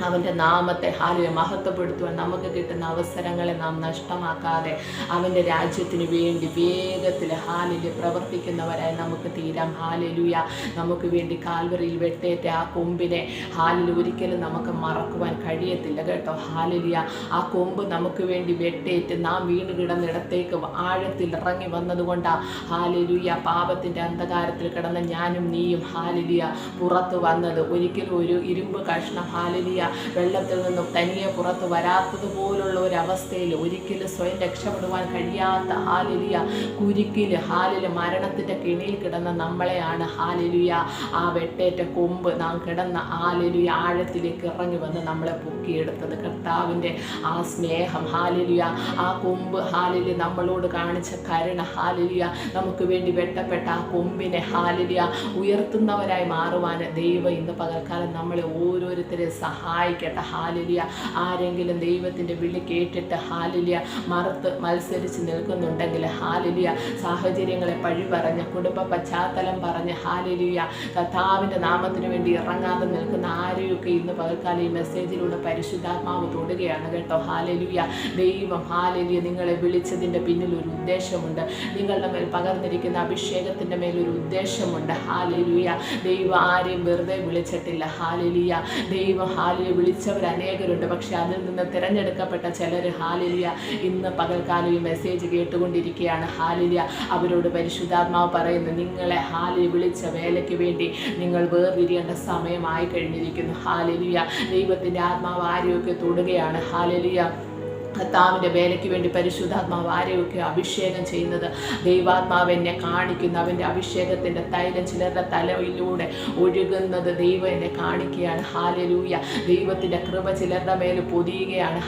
അവൻ്റെ നാമത്തെ മഹത്വപ്പെടുത്തുവാൻ നമുക്ക് കിട്ടുന്ന അവസരങ്ങളെ നാം നഷ്ടമാക്കാതെ അവൻ്റെ രാജ്യത്തിന് വേണ്ടി വേഗത്തിൽ പ്രവർത്തിക്കുന്നവരായി നമുക്ക് തീരാം. നമുക്ക് വേണ്ടി കാൽവറിയിൽ വെട്ടേറ്റ ആ കൊമ്പിനെ ഒരിക്കലും നമുക്ക് മറക്കുവാൻ കഴിയത്തില്ല കേട്ടോ. ആ കൊമ്പ് നമുക്ക് വേണ്ടി വെട്ടേറ്റ് നാം വീണ് കിടന്നിടത്തേക്ക് ആഴത്തിൽ ഇറങ്ങി വന്നതുകൊണ്ടാണ് പാപത്തിൻ്റെ അന്ധകാരത്തിൽ കിടന്ന ഞാനും നീയും പുറത്ത് വന്നത്. ഒരിക്കലും ഒരു ഇരുമ്പ് കഷ്ണം വെള്ളത്തിൽ നിന്നും തനിയെ പുറത്ത് വരാത്തതുപോലുള്ള ഒരവസ്ഥയിൽ ഒരിക്കലും സ്വയം രക്ഷപ്പെടുവാൻ കഴിയാത്ത കുരുക്കിൽ മരണത്തിൻ്റെ കെണിയിൽ കിടന്ന നമ്മളെയാണ് ആ വെട്ടേറ്റ കൊമ്പ് നാം കിടന്ന ആഴത്തിലേക്ക് ഇറങ്ങി വന്ന് നമ്മളെ പൊക്കിയെടുത്തത്. കർത്താവിൻ്റെ ആ സ്നേഹം ആ കൊമ്പ് നമ്മളോട് കാണിച്ച കരുണ നമുക്ക് വേണ്ടി വെട്ടപ്പെട്ട ആ കൊമ്പിനെ ഉയർത്തുന്നവരായി മാറുവാൻ ദൈവം ഇന്ന് പകൽക്കാലം നമ്മളെ ഓരോരുത്തരെ സഹായിക്കട്ടെ. ആരെങ്കിലും ദൈവത്തിൻ്റെ വിളി കേട്ടിട്ട് മറുത്ത് മത്സരിച്ച് നിൽക്കുന്നുണ്ടെങ്കിൽ സാഹചര്യങ്ങളെ പഴി പറഞ്ഞ് കുടുംബ പശ്ചാത്തലം പറഞ്ഞ് കർത്താവിൻ്റെ നാമത്തിന് വേണ്ടി ഇറങ്ങാതെ നിൽക്കുന്ന ആരെയൊക്കെ ഇന്ന് പകൽക്കാലം ഈ മെസ്സേജിലൂടെ പരിശുദ്ധാത്മാവ് തൊടുകയാണ് കേട്ടോ. ദൈവം നിങ്ങളെ വിളിച്ചതിൻ്റെ പിന്നിൽ ഒരു ഉദ്ദേശമുണ്ട്. നിങ്ങളുടെ മേൽ പകർന്നിരിക്കുന്ന അഭിഷേകത്തിൻ്റെ മേലൊരു ഉദ്ദേശമുണ്ട്. ദൈവം ആരെയും വെറുതെ വിളിച്ചിട്ടില്ല. ദൈവം വിളിച്ചവർ അനേകരുണ്ട്. പക്ഷെ അതിൽ നിന്ന് തിരഞ്ഞെടുക്കപ്പെട്ട ചിലർ ഇന്ന് പകൽക്കാലം ഈ മെസ്സേജ് കേട്ടുകൊണ്ടിരിക്കുകയാണ്. അവരോട് പരിശുദ്ധാത്മാവ് പറയുന്നു, നിങ്ങളെ വിളിച്ച വേലയ്ക്ക് വേണ്ടി നിങ്ങൾ വേർതിരിയേണ്ട സമയമായി കഴിഞ്ഞിരിക്കുന്നു. ദൈവത്തിൻ്റെ ആത്മാവ് ആരെയൊക്കെ തൊടുകയാണ്. കർത്താവിൻ്റെ വേലയ്ക്ക് വേണ്ടി പരിശുദ്ധാത്മാവ് ആരെയൊക്കെ അഭിഷേകം ചെയ്യുന്നത് ദൈവാത്മാവ് എന്നെ കാണിക്കുന്നു. അവൻ്റെ അഭിഷേകത്തിൻ്റെ തൈലം ചിലരുടെ തലയിലൂടെ ഒഴുകുന്നത് ദൈവം എന്നെ കാണിക്കുകയാണ്. ദൈവത്തിൻ്റെ കൃപ ചിലരുടെ മേൽ പൊതിയുകയാണ്.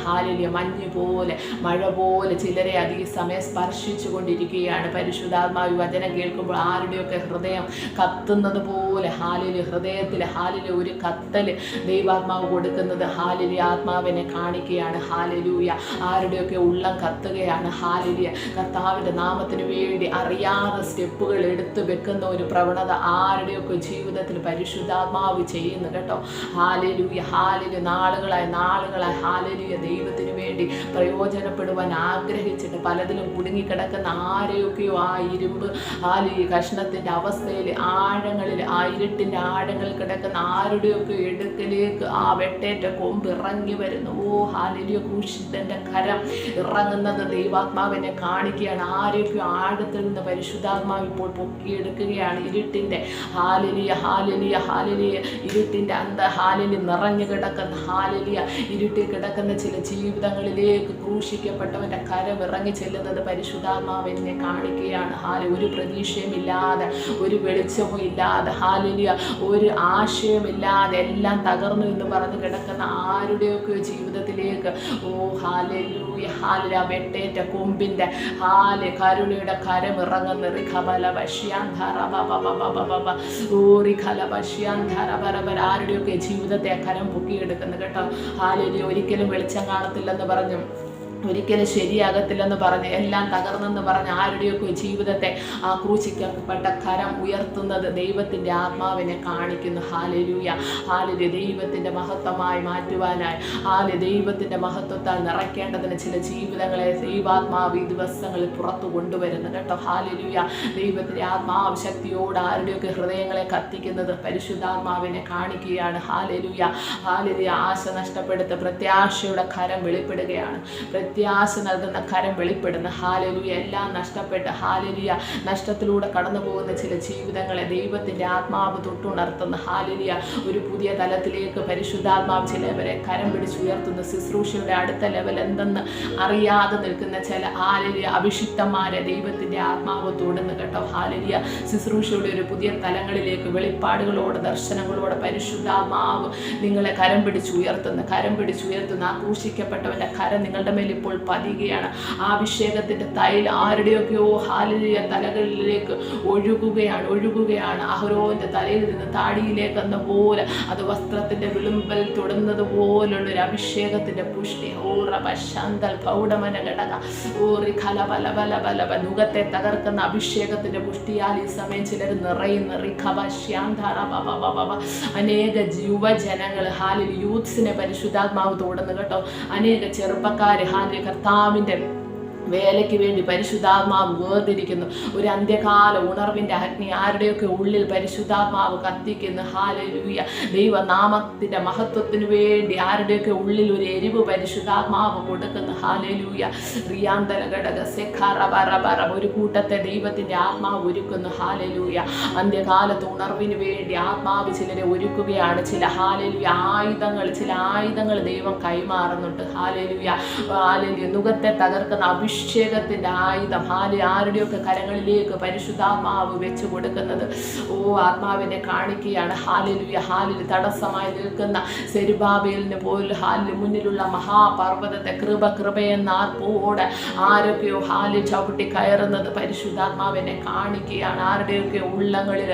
മഞ്ഞ് പോലെ മഴ പോലെ ചിലരെ അധിക സമയം സ്പർശിച്ചു കൊണ്ടിരിക്കുകയാണ്. പരിശുദ്ധാത്മാവ് വചനം കേൾക്കുമ്പോൾ ആരുടെയൊക്കെ ഹൃദയം കത്തുന്നത് പോലെ ഹൃദയത്തിൽ ഒരു കത്തൽ ദൈവാത്മാവ് കൊടുക്കുന്നത് ആത്മാവിനെ കാണിക്കുകയാണ്. ആരുടെയൊക്കെ ഉള്ളം കത്തുകയാണ്. കർത്താവിൻ്റെ നാമത്തിന് വേണ്ടി അറിയാതെ സ്റ്റെപ്പുകൾ എടുത്തു വെക്കുന്ന ഒരു പ്രവണത ആരുടെയൊക്കെ ജീവിതത്തിൽ പരിശുദ്ധാത്മാവ് ചെയ്യുന്നു കേട്ടോ. നാളുകളായി ദൈവത്തിന് വേണ്ടി പ്രയോജനപ്പെടുവാൻ ആഗ്രഹിച്ചിട്ട് പലതിലും കുടുങ്ങിക്കിടക്കുന്ന ആരെയൊക്കെയോ ആ ഇരുമ്പ് കഷ്ണത്തിൻ്റെ അവസ്ഥയിൽ ആഴങ്ങളിൽ ഇരുട്ടിൻ്റെ ആഴങ്ങളിൽ കിടക്കുന്ന ആരുടെയൊക്കെ എടുക്കലേക്ക് ആ വെട്ടേറ്റ കൊമ്പ് ഇറങ്ങി വരുന്നു. ക്രൂശിതൻ്റെ കരം ഇറങ്ങുന്നത് ദൈവാത്മാവിനെ കാണിക്കുകയാണ്. ആരെയൊക്കെ ആഴത്തിൽ നിന്ന് പരിശുദ്ധാത്മാവ് ഇപ്പോൾ പൊക്കിയെടുക്കുകയാണ്. ഇരുട്ടിൻ്റെ ഇരുട്ടിൻ്റെ നിറഞ്ഞു കിടക്കുന്ന ഇരുട്ടിൽ കിടക്കുന്ന ചില ജീവിതങ്ങളിലേക്ക് ക്രൂശിക്കപ്പെട്ടവൻ്റെ കരം ഇറങ്ങി ചെല്ലുന്നത് പരിശുദ്ധാത്മാവിനെ കാണിക്കുകയാണ്. ഒരു പ്രതീക്ഷയുമില്ലാതെ, ഒരു വെളിച്ചവും ഇല്ലാതെ, ഒരു ആശയമില്ലാതെ, എല്ലാം തകർന്നു എന്ന് പറഞ്ഞു കിടക്കുന്ന ആരുടെയൊക്കെ ജീവിതത്തിലേക്ക് വെട്ടേറ്റ കൊമ്പിന്റെ കരുണയുടെ കരം ഇറങ്ങുന്ന ആരുടെയൊക്കെ ജീവിതത്തെ കരം പൊക്കിയെടുക്കുന്നു കേട്ടോ. ഒരിക്കലും വെളിച്ചം കാണത്തില്ലെന്ന് പറഞ്ഞു, ഒരിക്കലും ശരിയാകത്തില്ലെന്ന് പറഞ്ഞ്, എല്ലാം തകർന്നെന്ന് പറഞ്ഞ് ആരുടെയൊക്കെ ജീവിതത്തെ ക്രൂശിക്കപ്പെട്ട കരം ഉയർത്തുന്നത് ദൈവത്തിൻ്റെ ആത്മാവിനെ കാണിക്കുന്നു. ദൈവത്തിൻ്റെ മഹത്വമായി മാറ്റുവാനായി ദൈവത്തിൻ്റെ മഹത്വത്താൽ നിറയ്ക്കേണ്ടതിന് ചില ജീവിതങ്ങളെ ദൈവാത്മാവ് ഈ ദിവസങ്ങളിൽ പുറത്തു കൊണ്ടുവരുന്നു കേട്ടോ. ദൈവത്തിൻ്റെ ആത്മാവ് ശക്തിയോട് ആരുടെയൊക്കെ ഹൃദയങ്ങളെ കത്തിക്കുന്നത് പരിശുദ്ധാത്മാവിനെ കാണിക്കുകയാണ്. ആശ നഷ്ടപ്പെടുത്ത പ്രത്യാശയുടെ കരം വെളിപ്പെടുകയാണ്. പ്രത്യാശ നൽകുന്ന കരം വെളിപ്പെടുന്ന എല്ലാം നഷ്ടപ്പെട്ട് നഷ്ടത്തിലൂടെ കടന്നു പോകുന്ന ചില ജീവിതങ്ങളെ ദൈവത്തിൻ്റെ ആത്മാവ് തൊട്ടുണർത്തുന്ന ഒരു പുതിയ തലത്തിലേക്ക് പരിശുദ്ധാത്മാവ് ചിലവരെ കരം പിടിച്ചുയർത്തുന്ന ശുശ്രൂഷയുടെ അടുത്ത ലെവൽ എന്തെന്ന് അറിയാതെ നിൽക്കുന്ന ചില അഭിഷിക്തന്മാരെ ദൈവത്തിൻ്റെ ആത്മാവ് തൊടുന്നു കേട്ടോ. ശുശ്രൂഷയുടെ ഒരു പുതിയ തലങ്ങളിലേക്ക് വെളിപ്പാടുകളോടെ ദർശനങ്ങളോടെ പരിശുദ്ധാത്മാവ് നിങ്ങളെ കരം പിടിച്ചുയർത്തുന്ന ക്രൂശിക്കപ്പെട്ടവൻ്റെ കരം നിങ്ങളുടെ മേൽ ഇപ്പോൾ പതിയുകയാണ്. ആ അഭിഷേകത്തിൻ്റെ തൈൽ ആരുടെയൊക്കെയോ ഹാലലിയ തലകളിലേക്ക് ഒഴുകുകയാണ്. അഹരോന്റെ തലയിൽ നിന്ന് താടിയിലേക്ക് എന്ന പോലെ അത് വസ്ത്രത്തിന്റെ വിളുമ്പൽ തൊടുന്നത് പോലുള്ളൊരു അഭിഷേകത്തിന്റെ പുഷ്ടി. മുഖത്തെ തകർക്കുന്ന അഭിഷേകത്തിന്റെ പുഷ്ടിയാൽ ഈ സമയം ചിലർ നിറയുന്ന അനേക യുവജനങ്ങൾ ഹാലിൽ യൂത്ത്സിനെ പരിശുദ്ധാത്മാവ് തോടുന്നു കേട്ടോ. അനേക ചെറുപ്പക്കാര് ഹാലിൽ കർത്താവിന്റെ വേലയ്ക്ക് വേണ്ടി പരിശുദ്ധാത്മാവ് വേർതിരിക്കുന്നു. ഒരു അന്ത്യകാല ഉണർവിൻ്റെ അഗ്നി ആരുടെയൊക്കെ ഉള്ളിൽ പരിശുദ്ധാത്മാവ് കത്തിക്കുന്നു. ഹാലലൂയ. ദൈവനാമത്തിൻ്റെ മഹത്വത്തിന് വേണ്ടി ആരുടെയൊക്കെ ഉള്ളിൽ ഒരു എരിവ് പരിശുദ്ധാത്മാവ് കൊടുക്കുന്നു. ഹാലലൂയ. റിയാന്തല ഘടക സെഖറബറബറ ഒരു കൂട്ടത്തെ ദൈവത്തിൻ്റെ ആത്മാവ് ഒരുക്കുന്നു. ഹാലലൂയ. അന്ത്യകാലത്ത് ഉണർവിന് വേണ്ടി ആത്മാവ് ചിലരെ ഒരുക്കുകയാണ്. ചില ആയുധങ്ങൾ ദൈവം കൈമാറുന്നുണ്ട്. ഹാലലൂയ. ഹാലലൂയ. നുകത്തെ തകർക്കുന്ന അഭിഷേകത്തിന്റെ ആയുധം ആരുടെയൊക്കെ കരങ്ങളിലേക്ക് പരിശുദ്ധാത്മാവ് വെച്ചു കൊടുക്കുന്നത്. ആത്മാവിനെ കാണിക്കുകയാണ്. ഹാലലുയ. ഹാലിൽ തടസ്സമായി നിൽക്കുന്ന സെരുബാബേലിന് പോലും ഹാലിന് മുന്നിലുള്ള മഹാപർവ്വതത്തെ കൃപയെന്ന ആർപ്പോടെ ആരൊക്കെയോ ഹാലിൽ ചവിട്ടി കയറുന്നത് പരിശുദ്ധാത്മാവിനെ കാണിക്കുകയാണ്. ആരുടെയൊക്കെ ഉള്ളങ്ങളിൽ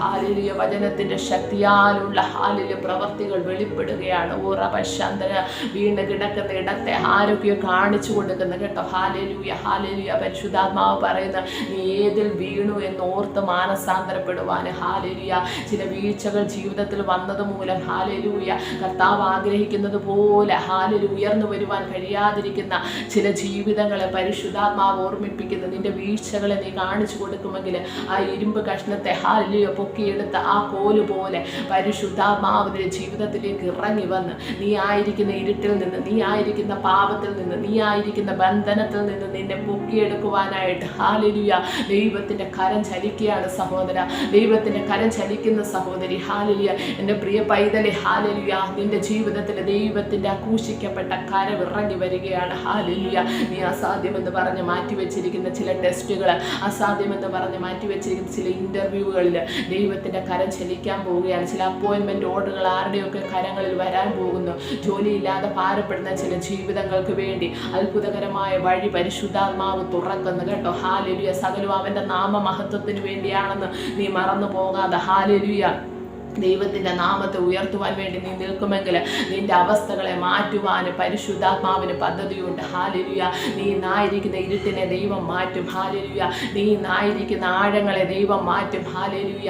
ഹാലിലിയ വചനത്തിന്റെ ശക്തിയാലുള്ള ഹാലിലെ പ്രവർത്തികൾ വെളിപ്പെടുകയാണ്. റബശാന്തര വീണ് കിടക്കുന്ന ഇടത്തെ ആരൊക്കെയോ കാണിച്ചു കൊടുക്കുന്ന കേട്ടോ. ഹാലലൂയ. ഹാലലൂയ. പരിശുദ്ധാത്മാവ് പറയുന്ന നീ ഏതിൽ വീണു എന്നോർത്ത് മാനസാന്തരപ്പെടുവാൻ. ഹാലലൂയ. ചില വീഴ്ചകൾ ജീവിതത്തിൽ വന്നത് മൂലം ഹാലലൂയ കർത്താവ് ആഗ്രഹിക്കുന്നത് പോലെ ഹാലലൂയ ഉയർന്നു വരുവാൻ കഴിയാതിരിക്കുന്ന ചില ജീവിതങ്ങളെ പരിശുദ്ധാത്മാവ് ഓർമ്മിപ്പിക്കുന്നു. നിന്റെ വീഴ്ചകളെ നീ കാണിച്ചു കൊടുക്കുമെങ്കിൽ ആ ഇരുമ്പ് കഷ്ണത്തെ ഹാലലൂയ പൊക്കിയെടുത്ത ആ കോല് പോലെ പരിശുദ്ധാത്മാവിന്റെ ജീവിതത്തിലേക്ക് ഇറങ്ങി വന്ന് നീ ആയിരിക്കുന്ന ഇരുട്ടിൽ നിന്ന്, നീ ആയിരിക്കുന്ന പാപത്തിൽ നിന്ന്, നീ ആയിരിക്കുന്ന ബന്ധനത്തിൽ നിന്ന് നിന്നെ പൊക്കിയെടുക്കുവാനായിട്ട് ഹാലലൂയ ദൈവത്തിന്റെ കരം ചലിക്കുകയാണ് സഹോദര. ദൈവത്തിന്റെ കരം ചലിക്കുന്ന സഹോദരി. ഹാലലൂയ. എൻ്റെ പ്രിയ പൈതലെ ഹാലലൂയ. നിന്റെ ജീവിതത്തിൽ ദൈവത്തിന്റെ ആഘോഷിക്കപ്പെട്ട കരം ഇറങ്ങി വരികയാണ്. ഹാലലൂയ. നീ അസാധ്യമെന്ന് പറഞ്ഞ് മാറ്റിവെച്ചിരിക്കുന്ന ചില ടെസ്റ്റുകൾ, അസാധ്യമെന്ന് പറഞ്ഞ് മാറ്റിവെച്ചിരിക്കുന്ന ചില ഇന്റർവ്യൂകളിൽ ദൈവത്തിന്റെ കരം ചലിക്കാൻ പോവുകയാണ്. ചില അപ്പോയിന്റ്മെന്റ് ഓർഡറുകൾ ആരുടെയൊക്കെ കരങ്ങളിൽ വരാൻ പോകുന്നു. ജോലിയില്ലാതെ ഭാരപ്പെടുന്ന ചില ജീവിതങ്ങൾക്ക് വേണ്ടി അത്ഭുതകരമായ വഴി പരിശുദ്ധാത്മാവ് തുറക്കുന്നു കേട്ടോ. ഹാലലൂയ. സകലവും അവന്റെ നാമമഹത്വത്തിന് വേണ്ടിയാണെന്ന് നീ മറന്നു പോകാതെ ഹാലലൂയ ദൈവത്തിൻ്റെ നാമത്തെ ഉയർത്തുവാൻ വേണ്ടി നീ നിൽക്കുമെങ്കിൽ നിന്റെ അവസ്ഥകളെ മാറ്റുവാൻ പരിശുദ്ധാത്മാവിന് പദ്ധതിയുണ്ട്. ഹാലലൂയ. നീ നായിരിക്കുന്ന ഇരുട്ടിനെ ദൈവം മാറ്റും. ഹാലലൂയ. നീ നായിരിക്കുന്ന ആഴങ്ങളെ ദൈവം മാറ്റും. ഹാലലൂയ.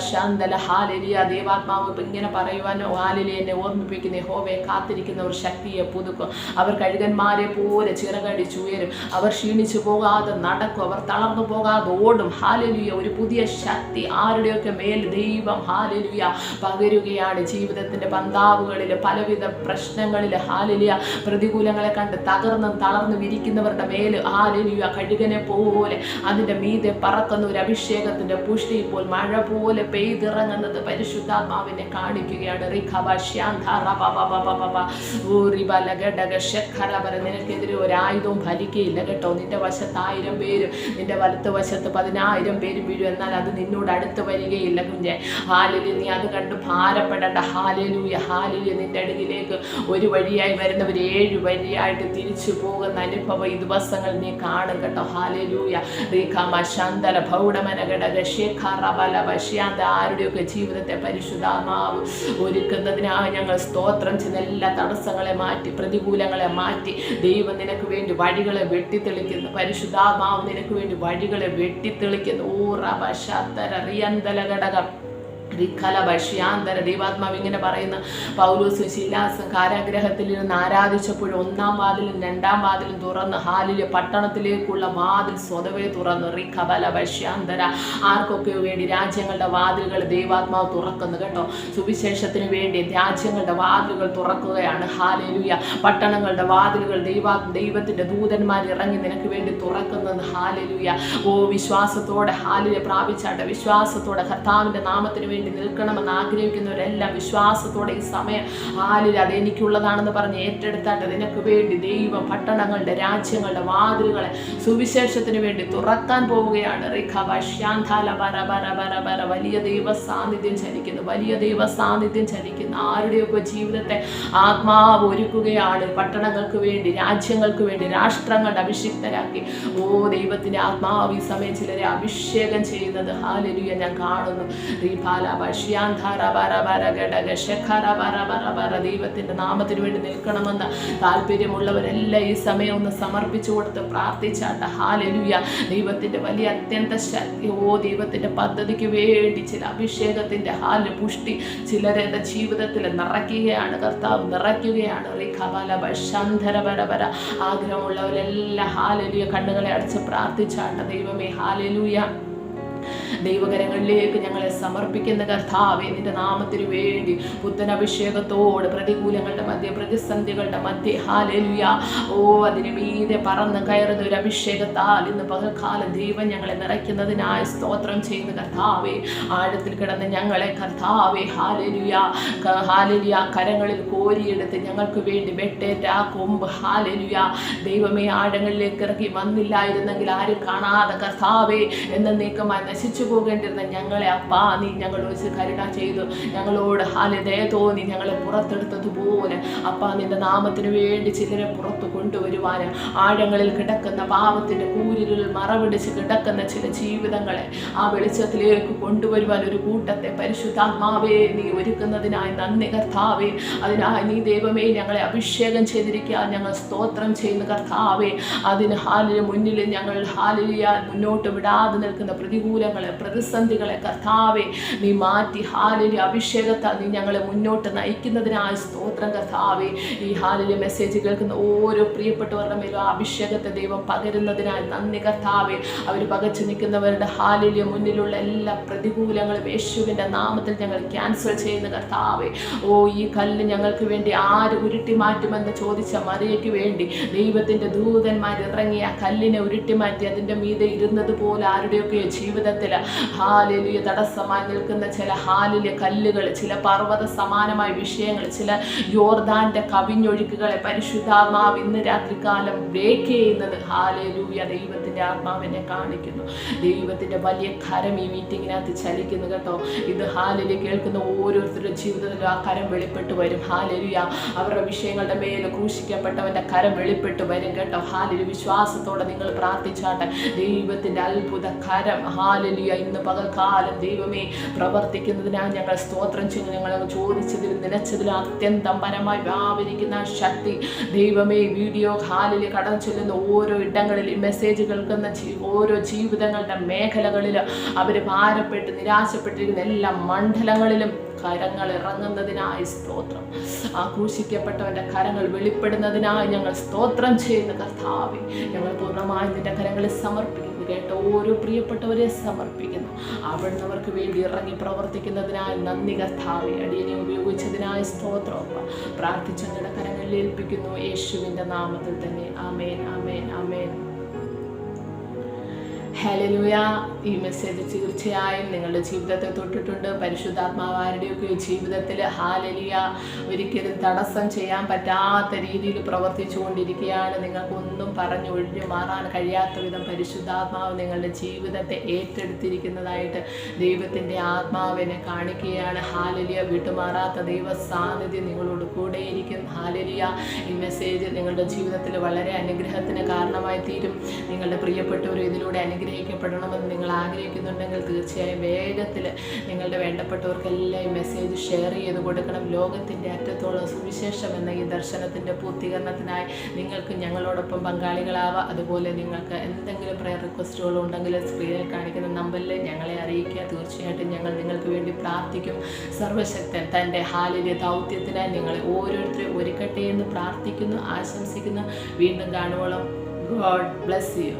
ശാന്തല. ഹാലലൂയ. ദൈവാത്മാവ് ഇങ്ങനെ പറയുവാനോ ഹാലലൂയ എന്നെ ഓർമ്മിപ്പിക്കുന്ന യഹോവയെ കാത്തിരിക്കുന്ന ഒരു ശക്തിയെ പുതുക്കും. അവർ കഴുകന്മാരെ പോലെ ചിറകടിച്ചുയരും. അവർ ക്ഷീണിച്ചു പോകാതെ നടക്കും. അവർ തളർന്നു പോകാതെ ഓടും. ഹാലലൂയ. ഒരു പുതിയ ശക്തി ആരുടെയൊക്കെ മേൽ ദൈവം ഹാലലൂയ പകരുകയാണ്. ജീവിതത്തിന്റെ പന്താവുകളിൽ പലവിധ പ്രശ്നങ്ങളിൽ ഹാലലൂയ പ്രതികൂലങ്ങളെ കണ്ട് തളർന്നു വിരിക്കുന്നവരുടെ മേല് ഹാലലൂയ കഴുകനെ പോലെ അതിന്റെ മീതെ പറക്കുന്ന ഒരു അഭിഷേകത്തിന്റെ പുഷ്ടി ഇപ്പോൾ മഴ പോലെ പെയ്തിറങ്ങുന്നത് പരിശുദ്ധാത്മാവിനെ കാണിക്കുകയാണ്. നിനക്കെതിരെ ഒരായുധവും ഫലിക്കുകയില്ല കേട്ടോ. നിന്റെ വശത്ത് 1000 പേരും നിന്റെ വലത്ത് വശത്ത് 10,000 പേരും വീഴും, എന്നാൽ അത് നിന്നോട് അടുത്ത് വരികയില്ല കുഞ്ഞെ. ഹാലലൂയ. നീ അത് കണ്ട് ഭാരപ്പെടേണ്ട. ഹാലലൂയ. ഹാലലൂയ. നിന്റെ അടുക്കിലേക്ക് ഒരു വഴിയായി വരുന്നവർ 7 വഴിയായിട്ട് തിരിച്ചു പോകുന്ന അനുഭവം ഈ ദിവസങ്ങൾ നീ കാണും കേട്ടോ. ഹാലലൂയ. ആരുടെയൊക്കെ ജീവിതത്തെ പരിശുദ്ധാത്മാവ് ഒരുക്കുന്നതിനായി ഞങ്ങൾ സ്തോത്രം ചെയ്യുന്ന എല്ലാ തടസ്സങ്ങളെ മാറ്റി, പ്രതികൂലങ്ങളെ മാറ്റി ദൈവം നിനക്ക് വേണ്ടി വഴികളെ വെട്ടിത്തെളിക്കുന്നു. പരിശുദ്ധാത്മാവ് നിനക്ക് വേണ്ടി വഴികളെ വെട്ടിത്തെളിക്കുന്നു. ഘടകം ദൈവാത്മാവ് ഇങ്ങനെ പറയുന്ന പൗലോസും ശീലാസും കാരാഗ്രഹത്തിൽ ഇരുന്ന് ആരാധിച്ചപ്പോൾ 1-ാം വാതിലും 2-ാം വാതിലും തുറന്ന് ഹാലിലെ പട്ടണത്തിലേക്കുള്ള വാതിൽ സ്വതവേ തുറന്നു. ആർക്കൊക്കെ വേണ്ടി രാജ്യങ്ങളുടെ വാതിലുകൾ ദൈവാത്മാവ് തുറക്കുന്നു കേട്ടോ. സുവിശേഷത്തിന് വേണ്ടി രാജ്യങ്ങളുടെ വാതിലുകൾ തുറക്കുകയാണ്. ഹാലലൂയ. പട്ടണങ്ങളുടെ വാതിലുകൾ ദൈവത്തിന്റെ ദൂതന്മാർ ഇറങ്ങി നിനക്ക് വേണ്ടി തുറക്കുന്നത്. ഹാലലൂയ. വിശ്വാസത്തോടെ ഹാലിലെ പ്രാപിച്ചാട്ടെ. വിശ്വാസത്തോടെ കർത്താവിന്റെ നാമത്തിന് വേണ്ടി വേണ്ടി നിൽക്കണമെന്ന് ആഗ്രഹിക്കുന്നവരെല്ലാം വിശ്വാസത്തോടെ ഈ സമയം അത് എനിക്കുള്ളതാണെന്ന് പറഞ്ഞ് ഏറ്റെടുത്താട്ട് നിനക്ക് വേണ്ടി ദൈവം പട്ടണങ്ങളുടെ രാജ്യങ്ങളുടെ വാതിലുകളെ സുവിശേഷത്തിന് വേണ്ടി തുറക്കാൻ പോവുകയാണ്. വലിയ ദൈവ സാന്നിധ്യം ചലിക്കുന്നു, വലിയ ദൈവ സാന്നിധ്യം ചലിക്കുന്നു. ആരുടെയൊക്കെ ജീവിതത്തെ ആത്മാവ് ഒരുക്കുകയാണ്. പട്ടണങ്ങൾക്ക് വേണ്ടി, രാജ്യങ്ങൾക്ക് വേണ്ടി, രാഷ്ട്രങ്ങളുടെ അഭിഷിക്തരാക്കി ദൈവത്തിന്റെ ആത്മാവ് ഈ സമയം ചിലരെ അഭിഷേകം ചെയ്യുന്നത് ഹല്ലേലൂയ ഞാൻ കാണുന്നു. ദൈവത്തിന്റെ നാമത്തിന് വേണ്ടി നിൽക്കണമെന്ന് താല്പര്യമുള്ളവരെല്ലാം ഈ സമയം ഒന്ന് സമർപ്പിച്ചു കൊടുത്ത് പ്രാർത്ഥിച്ചാട്ട. ഹല്ലേലൂയ. ദൈവത്തിന്റെ വലിയ അത്യന്ത ശക്തി ദൈവത്തിന്റെ പദ്ധതിക്ക് വേണ്ടി ചില അഭിഷേകത്തിന്റെ പുഷ്ടി ചിലരുടെ ജീവിതത്തിൽ നിറയ്ക്കുകയാണ്. കർത്താവ് നിറയ്ക്കുകയാണ്. ആഗ്രഹമുള്ളവരെല്ലാം ഹല്ലേലൂയ കണ്ണുകളെ അടച്ച് പ്രാർത്ഥിച്ചാട്ട. ദൈവമേ ഹല്ലേലൂയ, ദൈവകരങ്ങളിലേക്ക് ഞങ്ങളെ സമർപ്പിക്കുന്ന കർത്താവേ, നിന്റെ നാമത്തിന് വേണ്ടി പുത്തൻ അഭിഷേകത്തോട് പ്രതികൂലങ്ങളുടെ മധ്യ, പ്രതിസന്ധികളുടെ മധ്യ ഹല്ലേലൂയ അതിന് മീതെ പറന്ന് കയറുന്ന ഒരു അഭിഷേകത്താൽ ഇന്ന് പകൽക്കാലം ദൈവം ഞങ്ങളെ നിറയ്ക്കുന്നതിനായി സ്തോത്രം ചെയ്യുന്ന കർത്താവേ, ആഴത്തിൽ കിടന്ന് ഞങ്ങളെ കർത്താവേ ഹല്ലേലൂയ കരങ്ങളിൽ കോരിയെടുത്ത് ഞങ്ങൾക്ക് വേണ്ടി വെട്ടേറ്റ ആ കൊമ്പ് ഹല്ലേലൂയ ദൈവമേ ആഴങ്ങളിലേക്ക് ഇറക്കി വന്നില്ലായിരുന്നെങ്കിൽ ആരും കാണാതെ കർത്താവേ എന്നേക്കുമായി നശിച്ചു പോകേണ്ടിരുന്ന ഞങ്ങളെ അപ്പാ നീ ഞങ്ങളോട് കരുണ ചെയ്തു, ഞങ്ങളോട് ദയ തോന്നി ഞങ്ങളെ പുറത്തെടുത്തതുപോലെ അപ്പാ നിന്റെ നാമത്തിന് വേണ്ടി ചിലരെ പുറത്തു കൊണ്ടുവരുവാൻ ആഴങ്ങളിൽ കിടക്കുന്ന പാപത്തിന്റെ കൂരിരുളിൽ മറപിടിച്ച് കിടക്കുന്ന ചില ജീവിതങ്ങളെ ആ വെളിച്ചത്തിലേക്ക് കൊണ്ടുവരുവാൻ ഒരു കൂട്ടത്തെ പരിശുദ്ധാത്മാവേ നീ ഒരുക്കുന്നതിനായി നന്ദി കർത്താവേ. അതിനായി നീ ദൈവമേ ഞങ്ങളെ അഭിഷേകം ചെയ്തിരിക്കാൻ ഞങ്ങൾ സ്തോത്രം ചെയ്യുന്ന കർത്താവേ. അതിന് മുന്നിൽ ഞങ്ങൾ മുന്നോട്ട് വിടാതെ നിൽക്കുന്ന പ്രതികൂലങ്ങളെ, പ്രതിസന്ധികളെ കർത്താവേ നീ മാറ്റി അഭിഷേകത്താൽ നീ ഞങ്ങളെ മുന്നോട്ട് നയിക്കുന്നതിനായി സ്തോത്രം കർത്താവേ. ഈ മെസ്സേജ് കേൾക്കുന്ന ഓരോ പ്രിയപ്പെട്ടവരുടെ മേലും അഭിഷേകത്തെ ദൈവം പകരുന്നതിനായി നന്ദി കർത്താവേ. അവർ പകച്ചു നിൽക്കുന്നവരുടെ മുന്നിലുള്ള എല്ലാ പ്രതികൂലങ്ങളും യേശുവിൻ്റെ നാമത്തിൽ ഞങ്ങൾ ക്യാൻസൽ ചെയ്യുന്ന കർത്താവേ. ഈ കല്ല് ഞങ്ങൾക്ക് വേണ്ടി ആര് ഉരുട്ടി മാറ്റുമെന്ന് ചോദിച്ച മറിയയ്ക്ക് വേണ്ടി ദൈവത്തിൻ്റെ ദൂതന്മാർ ഇറങ്ങി ആ കല്ലിനെ ഉരുട്ടി മാറ്റി അതിൻ്റെ മീതെ ഇരുന്നത് പോലെ ആരുടെയൊക്കെ ജീവിതത്തിൽ തടസ്സമായി നിൽക്കുന്ന ചില കല്ലുകൾ, ചില പർവ്വത സമാനമായ വിഷയങ്ങൾ, ചില യോർദാന്റെ കവിഞ്ഞൊഴുക്കുകളെ പരിശുദ്ധാത്മാവ് ഇന്ന് രാത്രികാലം ബ്രേക്ക് ചെയ്യുന്നത് ദൈവത്തിന്റെ ആത്മാവിനെ കാണിക്കുന്നു. ദൈവത്തിന്റെ വലിയ കരം ഈ മീറ്റിങ്ങിനകത്ത് ചലിക്കുന്നു കേട്ടോ. ഇത് കേൾക്കുന്ന ഓരോരുത്തരുടെ ജീവിതത്തിലും ആ കരം വെളിപ്പെട്ട് വരും. അവരുടെ വിഷയങ്ങളുടെ മേലെ ക്രൂശിക്കപ്പെട്ടവന്റെ കരം വെളിപ്പെട്ട് വരും കേട്ടോ. വിശ്വാസത്തോടെ നിങ്ങൾ പ്രാർത്ഥിച്ചാട്ടെ. ദൈവത്തിന്റെ അത്ഭുത കരം ഇന്ന് പകൽക്കാലം ദൈവമേ പ്രവർത്തിക്കുന്നതിനായി ഞങ്ങൾ സ്തോത്രം ചെയ്യുന്നു. ഞങ്ങൾ ചോദിച്ചതിലും നനച്ചതിലും അത്യന്തം പരമായി വ്യാപരിക്കുന്ന ശക്തി ദൈവമേ വീഡിയോ കടന്നു ചെല്ലുന്ന ഓരോ ഇടങ്ങളിൽ മെസ്സേജ് കേൾക്കുന്ന ഓരോ ജീവിതങ്ങളുടെ മേഖലകളിൽ അവർ ഭാരപ്പെട്ട് നിരാശപ്പെട്ടിരിക്കുന്ന എല്ലാ മണ്ഡലങ്ങളിലും കരങ്ങൾ ഇറങ്ങുന്നതിനായി സ്തോത്രം. ആഘോഷിക്കപ്പെട്ടവന്റെ കരങ്ങൾ വെളിപ്പെടുന്നതിനായി ഞങ്ങൾ സ്തോത്രം ചെയ്യുന്ന കർത്താവേ, ഞങ്ങൾ പൂർണ്ണമായി നിന്റെ കരങ്ങളിൽ സമർപ്പിക്കുന്നു കേട്ടോ. ഓരോ പ്രിയപ്പെട്ടവരെ സമർപ്പിക്കുന്നു. അവിടുന്ന് അവർക്ക് വേണ്ടി ഇറങ്ങി പ്രവർത്തിക്കുന്നതിനായി നന്ദി കർത്താവേ. അടിയനെ ഉപയോഗിച്ചതിനായി സ്തോത്രം. പ്രാർത്ഥിച്ച നിങ്ങളുടെ കരങ്ങളിൽ ഏൽപ്പിക്കുന്നു യേശുവിൻ്റെ നാമത്തിൽ തന്നെ. ആമേൻ, ആമേൻ, ആമേൻ. ഹല്ലേലൂയ. ഈ മെസ്സേജ് തീർച്ചയായും നിങ്ങളുടെ ജീവിതത്തെ തൊട്ടിട്ടുണ്ട്. പരിശുദ്ധാത്മാവാരുടെയൊക്കെ ജീവിതത്തിൽ ഒരിക്കലും തടസ്സം ചെയ്യാൻ പറ്റാത്ത രീതിയിൽ പ്രവർത്തിച്ചു കൊണ്ടിരിക്കുകയാണ്. നിങ്ങൾക്കൊന്നും പറഞ്ഞു ഒഴിഞ്ഞു മാറാൻ കഴിയാത്ത വിധം പരിശുദ്ധാത്മാവ് നിങ്ങളുടെ ജീവിതത്തെ ഏറ്റെടുത്തിരിക്കുന്നതായിട്ട് ദൈവത്തിൻ്റെ ആത്മാവിനെ കാണിക്കുകയാണ്. വിട്ടുമാറാത്ത ദൈവ സാന്നിധ്യം നിങ്ങളോട് കൂടെയിരിക്കും. ഈ മെസ്സേജ് നിങ്ങളുടെ ജീവിതത്തിൽ വളരെ അനുഗ്രഹത്തിന് കാരണമായി തീരും. നിങ്ങളുടെ പ്രിയപ്പെട്ടവർ ഇതിലൂടെ അനുഗ്രഹിക്കപ്പെടണമെന്ന് നിങ്ങൾ ആഗ്രഹിക്കുന്നുണ്ടെങ്കിൽ തീർച്ചയായും വേഗത്തിൽ നിങ്ങളുടെ വേണ്ടപ്പെട്ടവർക്കെല്ലാം ഈ മെസ്സേജ് ഷെയർ ചെയ്ത് കൊടുക്കണം. ലോകത്തിൻ്റെ അറ്റത്തോളം സുവിശേഷം എന്ന ഈ ദർശനത്തിൻ്റെ പൂർത്തീകരണത്തിനായി നിങ്ങൾക്ക് ഞങ്ങളോടൊപ്പം പങ്കാളികളാവാം. അതുപോലെ നിങ്ങൾക്ക് എന്തെങ്കിലും പ്രയർ റിക്വസ്റ്റുകളുണ്ടെങ്കിൽ സ്ക്രീനിൽ കാണിക്കുന്ന നമ്പറിൽ ഞങ്ങളെ അറിയിക്കുക. തീർച്ചയായിട്ടും ഞങ്ങൾ നിങ്ങൾക്ക് വേണ്ടി പ്രാർത്ഥിക്കും. സർവശക്തൻ തൻ്റെ ദൗത്യത്തിനായി നിങ്ങളെ ഓരോരുത്തരെയും ഒരുക്കട്ടെ എന്ന് പ്രാർത്ഥിക്കുന്നു, ആശംസിക്കുന്നു. വീണ്ടും കാണുവോളം. God bless you.